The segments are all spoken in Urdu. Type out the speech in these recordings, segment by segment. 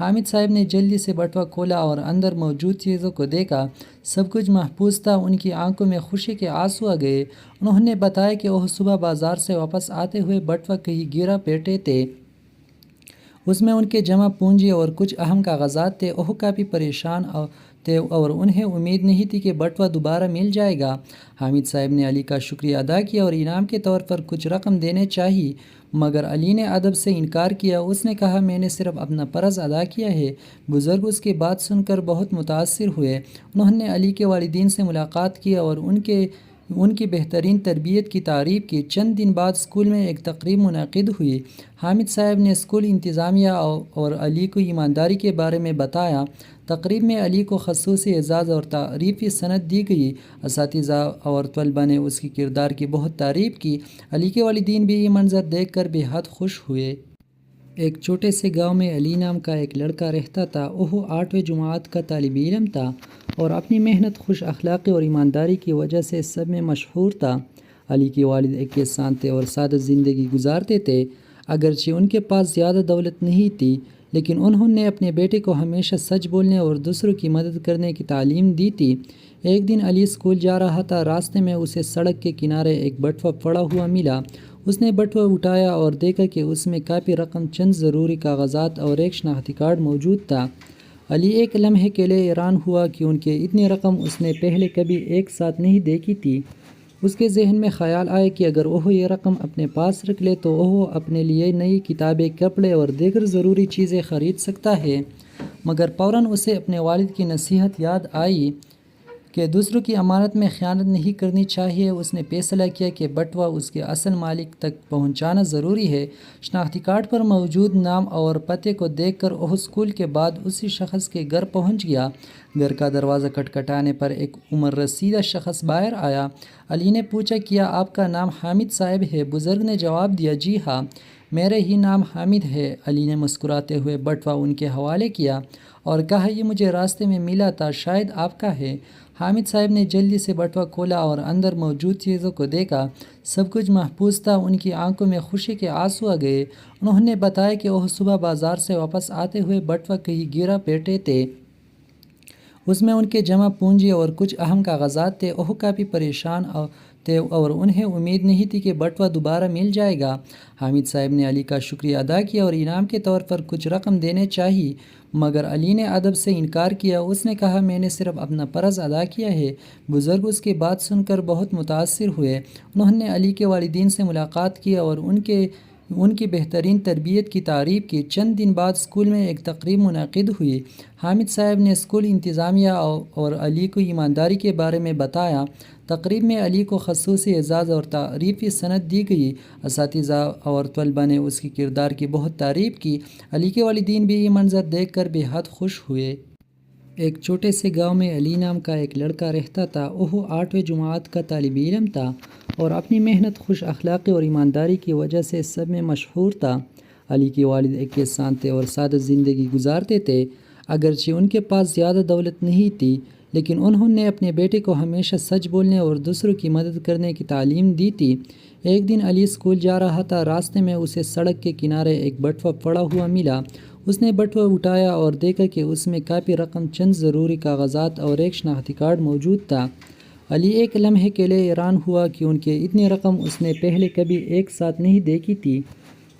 حامد صاحب نے جلدی سے بٹوا کھولا اور اندر موجود چیزوں کو دیکھا۔ سب کچھ محفوظ تھا۔ ان کی آنکھوں میں خوشی کے آنسو آ گئے۔ انہوں نے بتایا کہ وہ صبح بازار سے واپس آتے ہوئے بٹوا کہیں گرا بیٹھے تھے۔ اس میں ان کے جمع پونجی اور کچھ اہم کاغذات تھے۔ وہ کافی پریشان تھے اور انہیں امید نہیں تھی کہ بٹوا دوبارہ مل جائے گا۔ حامد صاحب نے علی کا شکریہ ادا کیا اور انعام کے طور پر کچھ رقم دینے چاہی، مگر علی نے ادب سے انکار کیا۔ اس نے کہا، میں نے صرف اپنا فرض ادا کیا ہے۔ بزرگ اس کی بات سن کر بہت متاثر ہوئے۔ انہوں نے علی کے والدین سے ملاقات کی اور ان کی بہترین تربیت کی تعریف کی۔ چند دن بعد اسکول میں ایک تقریب منعقد ہوئی۔ حامد صاحب نے اسکول انتظامیہ اور علی کو ایمانداری کے بارے میں بتایا۔ تقریب میں علی کو خصوصی اعزاز اور تعریفی سند دی گئی۔ اساتذہ اور طلباء نے اس کی کردار کی بہت تعریف کی۔ علی کے والدین بھی یہ منظر دیکھ کر بے حد خوش ہوئے۔ ایک چھوٹے سے گاؤں میں علی نام کا ایک لڑکا رہتا تھا۔ وہ 8ویں جماعت کا طالب علم تھا اور اپنی محنت، خوش اخلاقی اور ایمانداری کی وجہ سے سب میں مشہور تھا۔ علی کے والد ایک کسان تھے اور سادہ زندگی گزارتے تھے۔ اگرچہ ان کے پاس زیادہ دولت نہیں تھی، لیکن انہوں نے اپنے بیٹے کو ہمیشہ سچ بولنے اور دوسروں کی مدد کرنے کی تعلیم دی تھی۔ ایک دن علی اسکول جا رہا تھا۔ راستے میں اسے سڑک کے کنارے ایک بٹوا پڑا ہوا ملا۔ اس نے بٹوا اٹھایا اور دیکھا کہ اس میں کافی رقم، چند ضروری کاغذات اور ایک شناختی کارڈ موجود تھا۔ علی ایک لمحے کے لیے حیران ہوا کیونکہ اتنی رقم اس نے پہلے کبھی ایک ساتھ نہیں دیکھی تھی۔ اس کے ذہن میں خیال آیا کہ اگر وہ یہ رقم اپنے پاس رکھ لے تو وہ اپنے لیے نئی کتابیں، کپڑے اور دیگر ضروری چیزیں خرید سکتا ہے، مگر فوراً اسے اپنے والد کی نصیحت یاد آئی کہ دوسروں کی امانت میں خیانت نہیں کرنی چاہیے۔ اس نے فیصلہ کیا کہ بٹوا اس کے اصل مالک تک پہنچانا ضروری ہے۔ شناختی کارڈ پر موجود نام اور پتے کو دیکھ کر وہ اسکول کے بعد اسی شخص کے گھر پہنچ گیا۔ گھر کا دروازہ کھٹکھٹانے پر ایک عمر رسیدہ شخص باہر آیا۔ علی نے پوچھا، کیا آپ کا نام حامد صاحب ہے؟ بزرگ نے جواب دیا، جی ہاں، میرا ہی نام حامد ہے۔ علی نے مسکراتے ہوئے بٹوا ان کے حوالے کیا اور کہا، یہ مجھے راستے میں ملا تھا، شاید آپ کا ہے۔ حامد صاحب نے جلدی سے بٹوا کھولا اور اندر موجود چیزوں کو دیکھا۔ سب کچھ محفوظ تھا۔ ان کی آنکھوں میں خوشی کے آنسو آ گئے۔ انہوں نے بتایا کہ وہ صبح بازار سے واپس آتے ہوئے بٹوا کہیں گرا بیٹھے تھے۔ اس میں ان کے جمع پونجی اور کچھ اہم کاغذات تھے۔ وہ کافی پریشان تھے اور انہیں امید نہیں تھی کہ بٹوا دوبارہ مل جائے گا۔ حامد صاحب نے علی کا شکریہ ادا کیا اور انعام کے طور پر کچھ رقم دینے چاہی، مگر علی نے ادب سے انکار کیا۔ اس نے کہا، میں نے صرف اپنا فرض ادا کیا ہے۔ بزرگ اس کی بات سن کر بہت متاثر ہوئے۔ انہوں نے علی کے والدین سے ملاقات کی اور ان کی بہترین تربیت کی تعریف کی۔ چند دن بعد اسکول میں ایک تقریب منعقد ہوئی۔ حامد صاحب نے اسکول انتظامیہ اور علی کو ایمانداری کے بارے میں بتایا۔ تقریب میں علی کو خصوصی اعزاز اور تعریفی سند دی گئی۔ اساتذہ اور طلباء نے اس کی کردار کی بہت تعریف کی۔ علی کے والدین بھی یہ منظر دیکھ کر بے حد خوش ہوئے۔ ایک چھوٹے سے گاؤں میں علی نام کا ایک لڑکا رہتا تھا۔ وہ 8ویں جماعت کا طالب علم تھا اور اپنی محنت، خوش اخلاقی اور ایمانداری کی وجہ سے سب میں مشہور تھا۔ علی کے والد ایک کسان تھے اور سادہ زندگی گزارتے تھے۔ اگرچہ ان کے پاس زیادہ دولت نہیں تھی، لیکن انہوں نے اپنے بیٹے کو ہمیشہ سچ بولنے اور دوسروں کی مدد کرنے کی تعلیم دی تھی۔ ایک دن علی اسکول جا رہا تھا۔ راستے میں اسے سڑک کے کنارے ایک بٹوا پڑا ہوا ملا۔ اس نے بٹوا اٹھایا اور دیکھا کہ اس میں کافی رقم، چند ضروری کاغذات اور ایک شناختی کارڈ موجود تھا۔ علی ایک لمحے کے لیے حیران ہوا کیونکہ اتنی رقم اس نے پہلے کبھی ایک ساتھ نہیں دیکھی تھی۔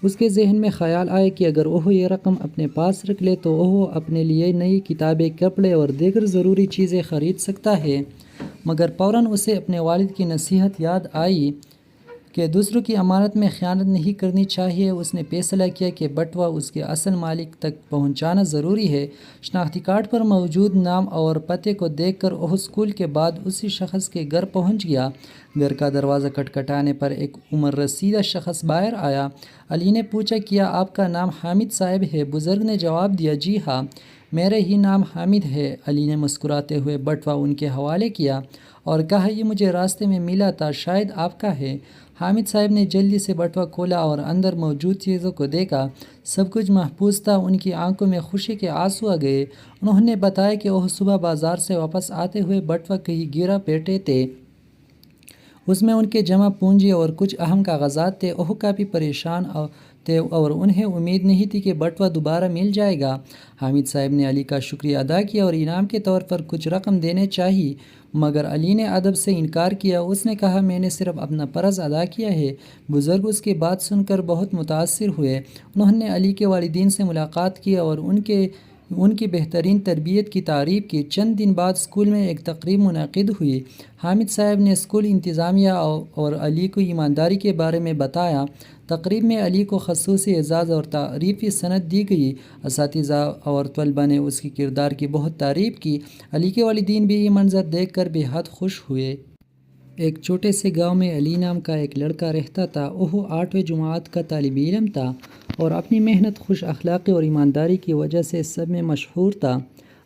اس کے ذہن میں خیال آیا کہ اگر وہ یہ رقم اپنے پاس رکھ لے تو وہ اپنے لیے نئی کتابیں، کپڑے اور دیگر ضروری چیزیں خرید سکتا ہے، مگر فوراً اسے اپنے والد کی نصیحت یاد آئی کہ دوسروں کی امانت میں خیانت نہیں کرنی چاہیے۔ اس نے فیصلہ کیا کہ بٹوا اس کے اصل مالک تک پہنچانا ضروری ہے۔ شناختی کارڈ پر موجود نام اور پتے کو دیکھ کر وہ اسکول کے بعد اسی شخص کے گھر پہنچ گیا۔ گھر کا دروازہ کھٹکھٹانے پر ایک عمر رسیدہ شخص باہر آیا۔ علی نے پوچھا، کیا آپ کا نام حامد صاحب ہے؟ بزرگ نے جواب دیا، جی ہاں، میرا ہی نام حامد ہے۔ علی نے مسکراتے ہوئے بٹوا ان کے حوالے کیا اور کہا، یہ مجھے راستے میں ملا تھا، شاید آپ کا ہے۔ حامد صاحب نے جلدی سے بٹوا کھولا اور اندر موجود چیزوں کو دیکھا۔ سب کچھ محفوظ تھا۔ ان کی آنکھوں میں خوشی کے آنسو آ گئے۔ انہوں نے بتایا کہ وہ صبح بازار سے واپس آتے ہوئے بٹوا کہیں گرا بیٹھے تھے۔ اس میں ان کے جمع پونجی اور کچھ اہم کاغذات تھے۔ وہ کافی پریشان اور انہیں امید نہیں تھی کہ بٹوا دوبارہ مل جائے گا۔ حامد صاحب نے علی کا شکریہ ادا کیا اور انعام کے طور پر کچھ رقم دینے چاہی، مگر علی نے ادب سے انکار کیا۔ اس نے کہا میں نے صرف اپنا فرض ادا کیا ہے۔ بزرگ اس کی بات سن کر بہت متاثر ہوئے۔ انہوں نے علی کے والدین سے ملاقات کی اور ان کی بہترین تربیت کی تعریف کی۔ چند دن بعد اسکول میں ایک تقریب منعقد ہوئی۔ حامد صاحب نے اسکول انتظامیہ اور علی کو ایمانداری کے بارے میں بتایا۔ تقریب میں علی کو خصوصی اعزاز اور تعریفی سند دی گئی۔ اساتذہ اور طلباء نے اس کی کردار کی بہت تعریف کی۔ علی کے والدین بھی یہ منظر دیکھ کر بے حد خوش ہوئے۔ ایک چھوٹے سے گاؤں میں علی نام کا ایک لڑکا رہتا تھا۔ وہ 8ویں جماعت کا طالب علم تھا اور اپنی محنت، خوش اخلاقی اور ایمانداری کی وجہ سے سب میں مشہور تھا۔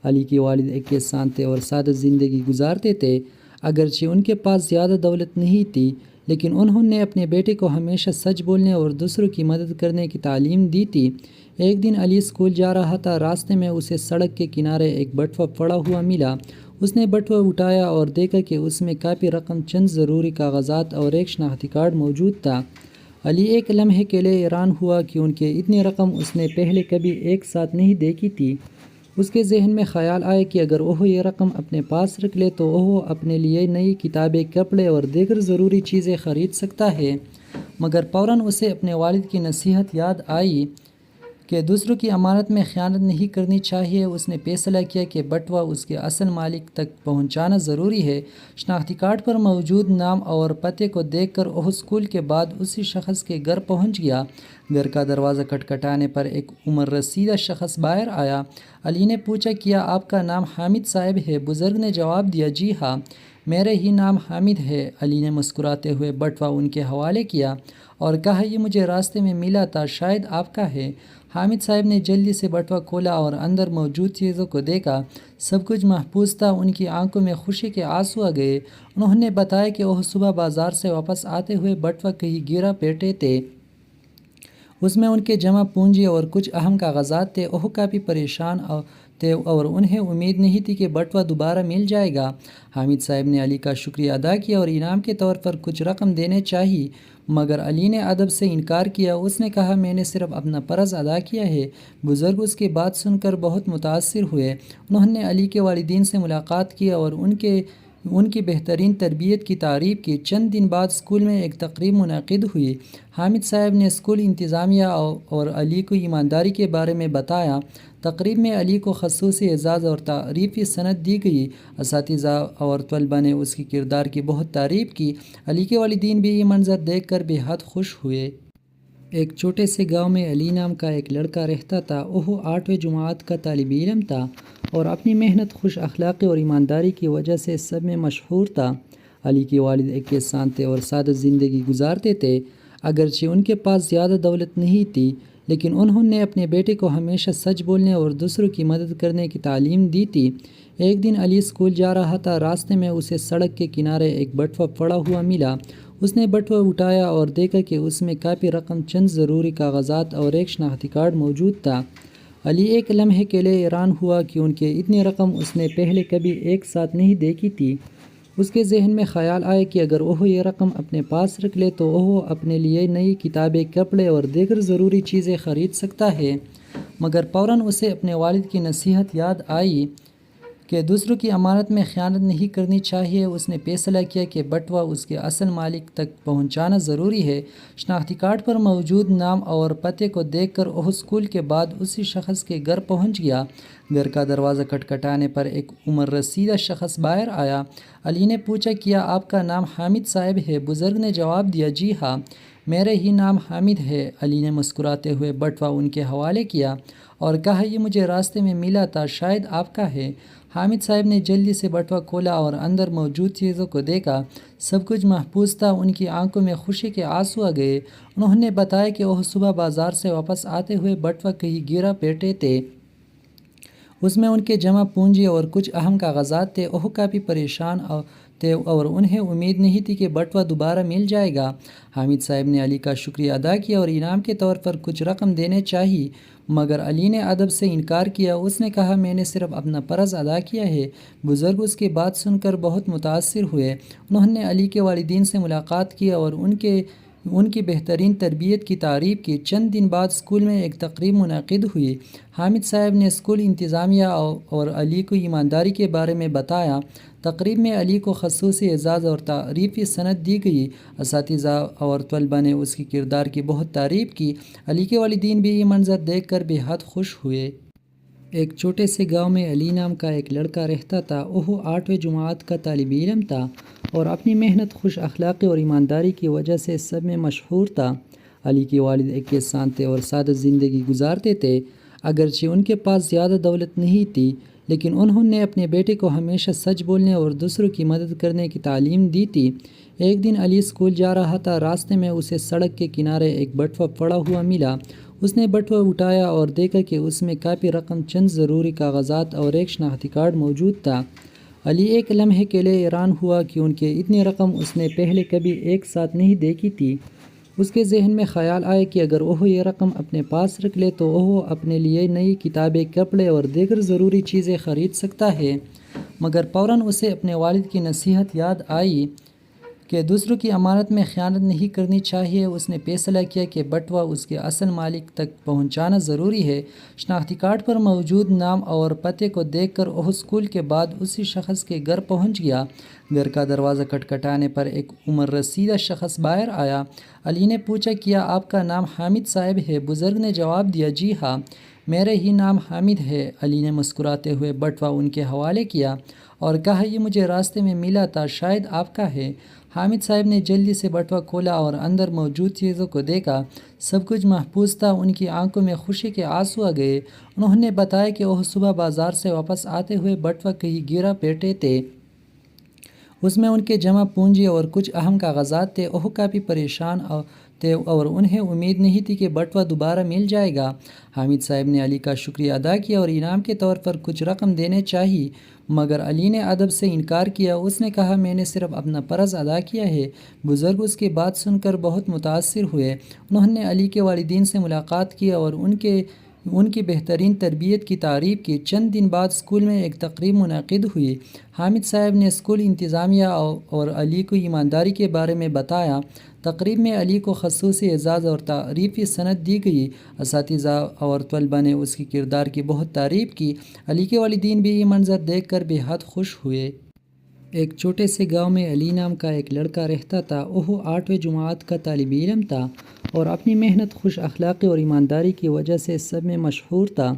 علی کے والد ایک کسان تھے اور سادہ زندگی گزارتے تھے۔ اگرچہ ان کے پاس زیادہ دولت نہیں تھی، لیکن انہوں نے اپنے بیٹے کو ہمیشہ سچ بولنے اور دوسروں کی مدد کرنے کی تعلیم دی تھی۔ ایک دن علی اسکول جا رہا تھا۔ راستے میں اسے سڑک کے کنارے ایک بٹوا پڑا ہوا ملا۔ اس نے بٹوا اٹھایا اور دیکھا کہ اس میں کافی رقم، چند ضروری کاغذات اور ایک شناختی کارڈ موجود تھا۔ علی ایک لمحے کے لیے حیران ہوا کیونکہ اتنی رقم اس نے پہلے کبھی ایک ساتھ نہیں دیکھی تھی۔ اس کے ذہن میں خیال آیا کہ اگر وہ یہ رقم اپنے پاس رکھ لے تو وہ اپنے لیے نئی کتابیں، کپڑے اور دیگر ضروری چیزیں خرید سکتا ہے، مگر فوراً اسے اپنے والد کی نصیحت یاد آئی کہ دوسروں کی امانت میں خیانت نہیں کرنی چاہیے۔ اس نے فیصلہ کیا کہ بٹوا اس کے اصل مالک تک پہنچانا ضروری ہے۔ شناختی کارڈ پر موجود نام اور پتے کو دیکھ کر وہ اسکول کے بعد اسی شخص کے گھر پہنچ گیا۔ گھر کا دروازہ کھٹکھٹانے پر ایک عمر رسیدہ شخص باہر آیا۔ علی نے پوچھا کیا آپ کا نام حامد صاحب ہے؟ بزرگ نے جواب دیا جی ہاں، میرا ہی نام حامد ہے۔ علی نے مسکراتے ہوئے بٹوا ان کے حوالے کیا اور کہا یہ مجھے راستے میں ملا تھا، شاید آپ کا ہے۔ حامد صاحب نے جلدی سے بٹوا کھولا اور اندر موجود چیزوں کو دیکھا۔ سب کچھ محفوظ تھا۔ ان کی آنکھوں میں خوشی کے آنسو آ گئے۔ انہوں نے بتایا کہ وہ صبح بازار سے واپس آتے ہوئے بٹوا کہیں گرا بیٹھے تھے۔ اس میں ان کے جمع پونجی اور کچھ اہم کاغذات تھے۔ وہ کافی پریشان تھے اور انہیں امید نہیں تھی کہ بٹوا دوبارہ مل جائے گا۔ حامد صاحب نے علی کا شکریہ ادا کیا اور انعام کے طور پر کچھ رقم دینے چاہی، مگر علی نے ادب سے انکار کیا۔ اس نے کہا میں نے صرف اپنا فرض ادا کیا ہے۔ بزرگ اس کی بات سن کر بہت متاثر ہوئے۔ انہوں نے علی کے والدین سے ملاقات کی اور ان کی بہترین تربیت کی تعریف کی۔ چند دن بعد اسکول میں ایک تقریب منعقد ہوئی۔ حامد صاحب نے اسکول انتظامیہ اور علی کو ایمانداری کے بارے میں بتایا۔ تقریب میں علی کو خصوصی اعزاز اور تعریفی سند دی گئی۔ اساتذہ اور طلباء نے اس کی کردار کی بہت تعریف کی۔ علی کے والدین بھی یہ منظر دیکھ کر بے حد خوش ہوئے۔ ایک چھوٹے سے گاؤں میں علی نام کا ایک لڑکا رہتا تھا۔ وہ 8ویں جماعت کا طالب علم تھا اور اپنی محنت، خوش اخلاقی اور ایمانداری کی وجہ سے سب میں مشہور تھا۔ علی کے والد ایک کسان تھے اور سادہ زندگی گزارتے تھے۔ اگرچہ ان کے پاس زیادہ دولت نہیں تھی، لیکن انہوں نے اپنے بیٹے کو ہمیشہ سچ بولنے اور دوسروں کی مدد کرنے کی تعلیم دی تھی۔ ایک دن علی اسکول جا رہا تھا۔ راستے میں اسے سڑک کے کنارے ایک بٹوا پڑا ہوا ملا۔ اس نے بٹوا اٹھایا اور دیکھا کہ اس میں کافی رقم، چند ضروری کاغذات اور ایک شناختی کارڈ موجود تھا۔ علی ایک لمحے کے لیے حیران ہوا کیونکہ اتنی رقم اس نے پہلے کبھی ایک ساتھ نہیں دیکھی تھی۔ اس کے ذہن میں خیال آیا کہ اگر وہ یہ رقم اپنے پاس رکھ لے تو وہ اپنے لیے نئی کتابیں، کپڑے اور دیگر ضروری چیزیں خرید سکتا ہے، مگر فوراً اسے اپنے والد کی نصیحت یاد آئی کہ دوسروں کی امانت میں خیانت نہیں کرنی چاہیے۔ اس نے فیصلہ کیا کہ بٹوا اس کے اصل مالک تک پہنچانا ضروری ہے۔ شناختی کارڈ پر موجود نام اور پتے کو دیکھ کر وہ اسکول کے بعد اسی شخص کے گھر پہنچ گیا۔ گھر کا دروازہ کھٹکھٹانے پر ایک عمر رسیدہ شخص باہر آیا۔ علی نے پوچھا کیا آپ کا نام حامد صاحب ہے؟ بزرگ نے جواب دیا جی ہاں، میرا ہی نام حامد ہے۔ علی نے مسکراتے ہوئے بٹوا ان کے حوالے کیا اور کہا یہ مجھے راستے میں ملا تھا، شاید آپ کا ہے۔ حامد صاحب نے جلدی سے بٹوا کھولا اور اندر موجود چیزوں کو دیکھا۔ سب کچھ محفوظ تھا۔ ان کی آنکھوں میں خوشی کے آنسو آ گئے۔ انہوں نے بتایا کہ وہ صبح بازار سے واپس آتے ہوئے بٹوا کہیں گرا بیٹھے تھے۔ اس میں ان کے جمع پونجی اور کچھ اہم کاغذات تھے۔ وہ کافی پریشان تھے اور انہیں امید نہیں تھی کہ بٹوا دوبارہ مل جائے گا۔ حامد صاحب نے علی کا شکریہ ادا کیا اور انعام کے طور پر کچھ رقم دینے چاہی، مگر علی نے ادب سے انکار کیا۔ اس نے کہا میں نے صرف اپنا فرض ادا کیا ہے۔ بزرگ اس کی بات سن کر بہت متاثر ہوئے۔ انہوں نے علی کے والدین سے ملاقات کی اور ان کی بہترین تربیت کی تعریف کی۔ چند دن بعد اسکول میں ایک تقریب منعقد ہوئی۔ حامد صاحب نے اسکول انتظامیہ اور علی کو ایمانداری کے بارے میں بتایا۔ تقریب میں علی کو خصوصی اعزاز اور تعریفی سند دی گئی۔ اساتذہ اور طلباء نے اس کی کردار کی بہت تعریف کی۔ علی کے والدین بھی یہ منظر دیکھ کر بے حد خوش ہوئے۔ ایک چھوٹے سے گاؤں میں علی نام کا ایک لڑکا رہتا تھا۔ وہ 8ویں جماعت کا طالب علم تھا اور اپنی محنت، خوش اخلاقی اور ایمانداری کی وجہ سے سب میں مشہور تھا۔ علی کے والد ایک کسان تھے اور سادہ زندگی گزارتے تھے۔ اگرچہ ان کے پاس زیادہ دولت نہیں تھی، لیکن انہوں نے اپنے بیٹے کو ہمیشہ سچ بولنے اور دوسروں کی مدد کرنے کی تعلیم دی تھی۔ ایک دن علی اسکول جا رہا تھا۔ راستے میں اسے سڑک کے کنارے ایک بٹوا پڑا ہوا ملا۔ اس نے بٹوا اٹھایا اور دیکھا کہ اس میں کافی رقم، چند ضروری کاغذات اور ایک شناختی کارڈ موجود تھا۔ علی ایک لمحے کے لیے حیران ہوا کیونکہ اتنی رقم اس نے پہلے کبھی ایک ساتھ نہیں دیکھی تھی۔ اس کے ذہن میں خیال آیا کہ اگر وہ یہ رقم اپنے پاس رکھ لے تو وہ اپنے لیے نئی کتابیں، کپڑے اور دیگر ضروری چیزیں خرید سکتا ہے۔ مگر فوراً اسے اپنے والد کی نصیحت یاد آئی کہ دوسروں کی امانت میں خیانت نہیں کرنی چاہیے۔ اس نے فیصلہ کیا کہ بٹوا اس کے اصل مالک تک پہنچانا ضروری ہے۔ شناختی کارڈ پر موجود نام اور پتے کو دیکھ کر وہ اسکول کے بعد اسی شخص کے گھر پہنچ گیا۔ گھر کا دروازہ کھٹکھٹانے پر ایک عمر رسیدہ شخص باہر آیا۔ علی نے پوچھا، کیا آپ کا نام حامد صاحب ہے؟ بزرگ نے جواب دیا، جی ہاں، میرا ہی نام حامد ہے۔ علی نے مسکراتے ہوئے بٹوا ان کے حوالے کیا اور کہا، یہ مجھے راستے میں ملا تھا، شاید آپ کا ہے۔ حامد صاحب نے جلدی سے بٹوا کھولا اور اندر موجود چیزوں کو دیکھا۔ سب کچھ محفوظ تھا۔ ان کی آنکھوں میں خوشی کے آنسو آ گئے۔ انہوں نے بتایا کہ وہ صبح بازار سے واپس آتے ہوئے بٹوا کہیں گرا بیٹھے تھے۔ اس میں ان کے جمع پونجی اور کچھ اہم کاغذات تھے۔ وہ کافی پریشان تھے اور انہیں امید نہیں تھی کہ بٹوا دوبارہ مل جائے گا۔ حامد صاحب نے علی کا شکریہ ادا کیا اور انعام کے طور پر کچھ رقم دینے چاہی، مگر علی نے ادب سے انکار کیا۔ اس نے کہا، میں نے صرف اپنا فرض ادا کیا ہے۔ بزرگ اس کی بات سن کر بہت متاثر ہوئے۔ انہوں نے علی کے والدین سے ملاقات کی اور ان کی بہترین تربیت کی تعریف کی۔ چند دن بعد اسکول میں ایک تقریب منعقد ہوئی۔ حامد صاحب نے اسکول انتظامیہ اور علی کو ایمانداری کے بارے میں بتایا۔ تقریب میں علی کو خصوصی اعزاز اور تعریفی سند دی گئی۔ اساتذہ اور طلباء نے اس کی کردار کی بہت تعریف کی۔ علی کے والدین بھی یہ منظر دیکھ کر بے حد خوش ہوئے۔ ایک چھوٹے سے گاؤں میں علی نام کا ایک لڑکا رہتا تھا۔ وہ 8ویں جماعت کا طالب علم تھا اور اپنی محنت، خوش اخلاقی اور ایمانداری کی وجہ سے سب میں مشہور تھا۔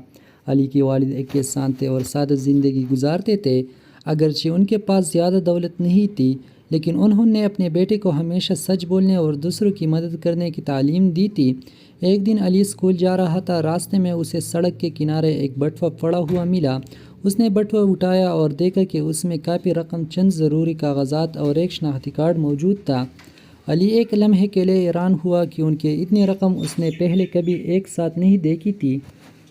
علی کے والد ایک کسان تھے اور سادہ زندگی گزارتے تھے۔ اگرچہ ان کے پاس زیادہ دولت نہیں تھی، لیکن انہوں نے اپنے بیٹے کو ہمیشہ سچ بولنے اور دوسروں کی مدد کرنے کی تعلیم دی تھی۔ ایک دن علی اسکول جا رہا تھا۔ راستے میں اسے سڑک کے کنارے ایک بٹوا پڑا ہوا ملا۔ اس نے بٹوا اٹھایا اور دیکھا کہ اس میں کافی رقم، چند ضروری کاغذات اور ایک شناختی کارڈ موجود تھا۔ علی ایک لمحے کے لیے حیران ہوا کیونکہ اتنی رقم اس نے پہلے کبھی ایک ساتھ نہیں دیکھی تھی۔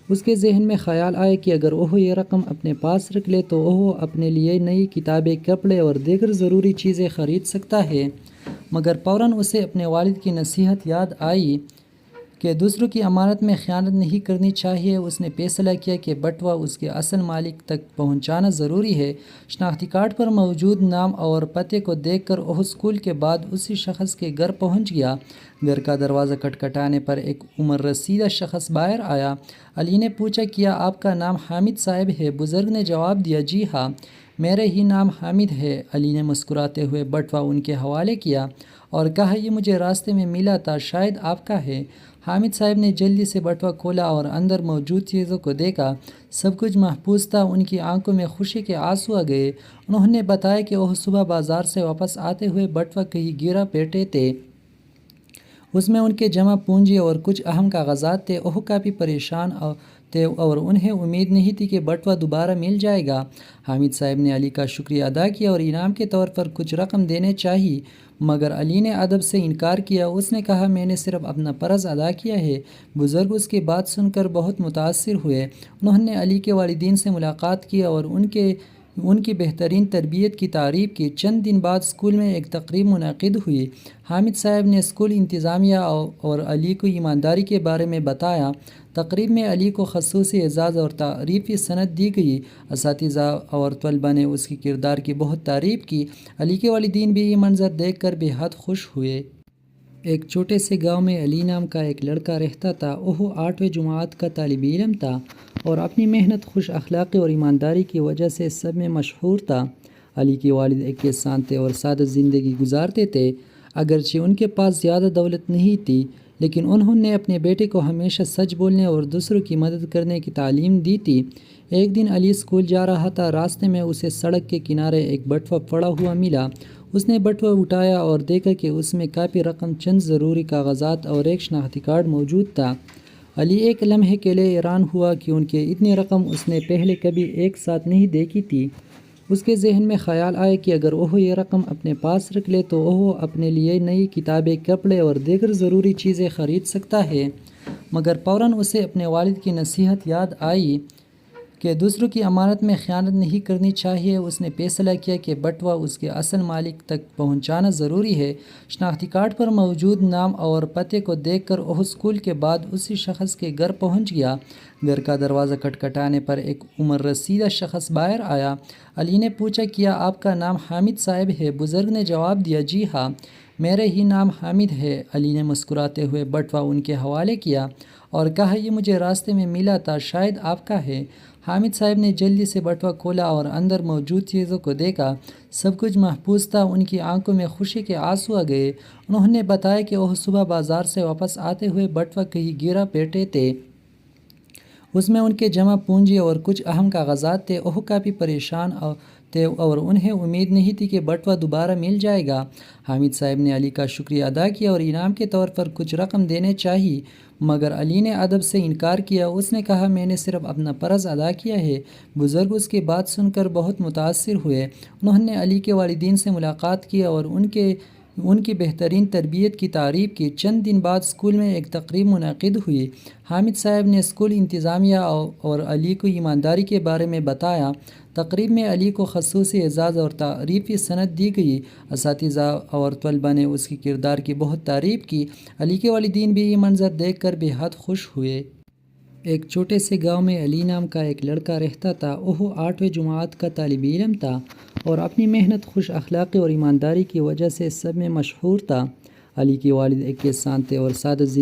اس کے ذہن میں خیال آیا کہ اگر وہ یہ رقم اپنے پاس رکھ لے تو وہ اپنے لیے نئی کتابیں، کپڑے اور دیگر ضروری چیزیں خرید سکتا ہے۔ مگر فوراً اسے اپنے والد کی نصیحت یاد آئی کہ دوسروں کی امانت میں خیانت نہیں کرنی چاہیے۔ اس نے فیصلہ کیا کہ بٹوا اس کے اصل مالک تک پہنچانا ضروری ہے۔ شناختی کارڈ پر موجود نام اور پتے کو دیکھ کر وہ اسکول کے بعد اسی شخص کے گھر پہنچ گیا۔ گھر کا دروازہ کھٹکھٹانے پر ایک عمر رسیدہ شخص باہر آیا۔ علی نے پوچھا، کیا آپ کا نام حامد صاحب ہے؟ بزرگ نے جواب دیا، جی ہاں، میرا ہی نام حامد ہے۔ علی نے مسکراتے ہوئے بٹوا ان کے حوالے کیا اور کہا، یہ مجھے راستے میں ملا تھا، شاید آپ کا ہے۔ حامد صاحب نے جلدی سے بٹوا کھولا اور اندر موجود چیزوں کو دیکھا۔ سب کچھ محفوظ تھا۔ ان کی آنکھوں میں خوشی کے آنسو آ گئے۔ انہوں نے بتایا کہ وہ صبح بازار سے واپس آتے ہوئے بٹوا کہیں گرا بیٹھے تھے۔ اس میں ان کے جمع پونجی اور کچھ اہم کاغذات تھے۔ وہ کافی پریشان تھے اور انہیں امید نہیں تھی کہ بٹوا دوبارہ مل جائے گا۔ حامد صاحب نے علی کا شکریہ ادا کیا اور انعام کے طور پر کچھ رقم دینے چاہی، مگر علی نے ادب سے انکار کیا۔ اس نے کہا، میں نے صرف اپنا فرض ادا کیا ہے۔ بزرگ اس کی بات سن کر بہت متاثر ہوئے۔ انہوں نے علی کے والدین سے ملاقات کی اور ان کی بہترین تربیت کی تعریف کی۔ چند دن بعد اسکول میں ایک تقریب منعقد ہوئی۔ حامد صاحب نے اسکول انتظامیہ اور علی کو ایمانداری کے بارے میں بتایا۔ تقریب میں علی کو خصوصی اعزاز اور تعریفی سند دی گئی۔ اساتذہ اور طلباء نے اس کی کردار کی بہت تعریف کی۔ علی کے والدین بھی یہ منظر دیکھ کر بے حد خوش ہوئے۔ ایک چھوٹے سے گاؤں میں علی نام کا ایک لڑکا رہتا تھا۔ وہ 8ویں جماعت کا طالب علم تھا اور اپنی محنت، خوش اخلاقی اور ایمانداری کی وجہ سے سب میں مشہور تھا۔ علی کے والد ایک کسان تھے اور سادہ زندگی گزارتے تھے۔ اگرچہ ان کے پاس زیادہ دولت نہیں تھی، لیکن انہوں نے اپنے بیٹے کو ہمیشہ سچ بولنے اور دوسروں کی مدد کرنے کی تعلیم دی تھی۔ ایک دن علی اسکول جا رہا تھا۔ راستے میں اسے سڑک کے کنارے ایک بٹوا پڑا ہوا ملا۔ اس نے بٹوا اٹھایا اور دیکھا کہ اس میں کافی رقم، چند ضروری کاغذات اور ایک شناختی کارڈ موجود تھا۔ علی ایک لمحے کے لیے حیران ہوا کیونکہ اتنی رقم اس نے پہلے کبھی ایک ساتھ نہیں دیکھی تھی۔ اس کے ذہن میں خیال آیا کہ اگر وہ یہ رقم اپنے پاس رکھ لے تو وہ اپنے لیے نئی کتابیں، کپڑے اور دیگر ضروری چیزیں خرید سکتا ہے۔ مگر فوراً اسے اپنے والد کی نصیحت یاد آئی کہ دوسروں کی امانت میں خیانت نہیں کرنی چاہیے۔ اس نے فیصلہ کیا کہ بٹوا اس کے اصل مالک تک پہنچانا ضروری ہے۔ شناختی کارڈ پر موجود نام اور پتے کو دیکھ کر وہ اسکول کے بعد اسی شخص کے گھر پہنچ گیا۔ گھر کا دروازہ کھٹکھٹانے پر ایک عمر رسیدہ شخص باہر آیا۔ علی نے پوچھا، کیا آپ کا نام حامد صاحب ہے؟ بزرگ نے جواب دیا، جی ہاں، میرا ہی نام حامد ہے۔ علی نے مسکراتے ہوئے بٹوا ان کے حوالے کیا اور کہا، یہ مجھے راستے میں ملا تھا، شاید آپ کا ہے۔ حامد صاحب نے جلدی سے بٹوا کھولا اور اندر موجود چیزوں کو دیکھا۔ سب کچھ محفوظ تھا۔ ان کی آنکھوں میں خوشی کے آنسو آ گئے۔ انہوں نے بتایا کہ وہ صبح بازار سے واپس آتے ہوئے بٹوا کہیں گرا بیٹھے تھے۔ اس میں ان کے جمع پونجی اور کچھ اہم کاغذات تھے۔ وہ کافی پریشان تھے اور انہیں امید نہیں تھی کہ بٹوا دوبارہ مل جائے گا۔ حامد صاحب نے علی کا شکریہ ادا کیا اور انعام کے طور پر کچھ رقم دینے چاہی، مگر علی نے ادب سے انکار کیا۔ اس نے کہا، میں نے صرف اپنا فرض ادا کیا ہے۔ بزرگ اس کی بات سن کر بہت متاثر ہوئے۔ انہوں نے علی کے والدین سے ملاقات کی اور ان کی بہترین تربیت کی تعریف کی۔ چند دن بعد اسکول میں ایک تقریب منعقد ہوئی۔ حامد صاحب نے اسکول انتظامیہ اور علی کو ایمانداری کے بارے میں بتایا۔ تقریب میں علی کو خصوصی اعزاز اور تعریفی سند دی گئی۔ اساتذہ اور طلباء نے اس کے کردار کی بہت تعریف کی۔ علی کے والدین بھی یہ منظر دیکھ کر بے حد خوش ہوئے۔ ایک چھوٹے سے گاؤں میں علی نام کا ایک لڑکا رہتا تھا۔ وہ 8ویں جماعت کا طالب علم تھا اور اپنی محنت، خوش اخلاقی اور ایمانداری کی وجہ سے سب میں مشہور تھا۔ علی کے والد ایک کسان تھے اور سادہ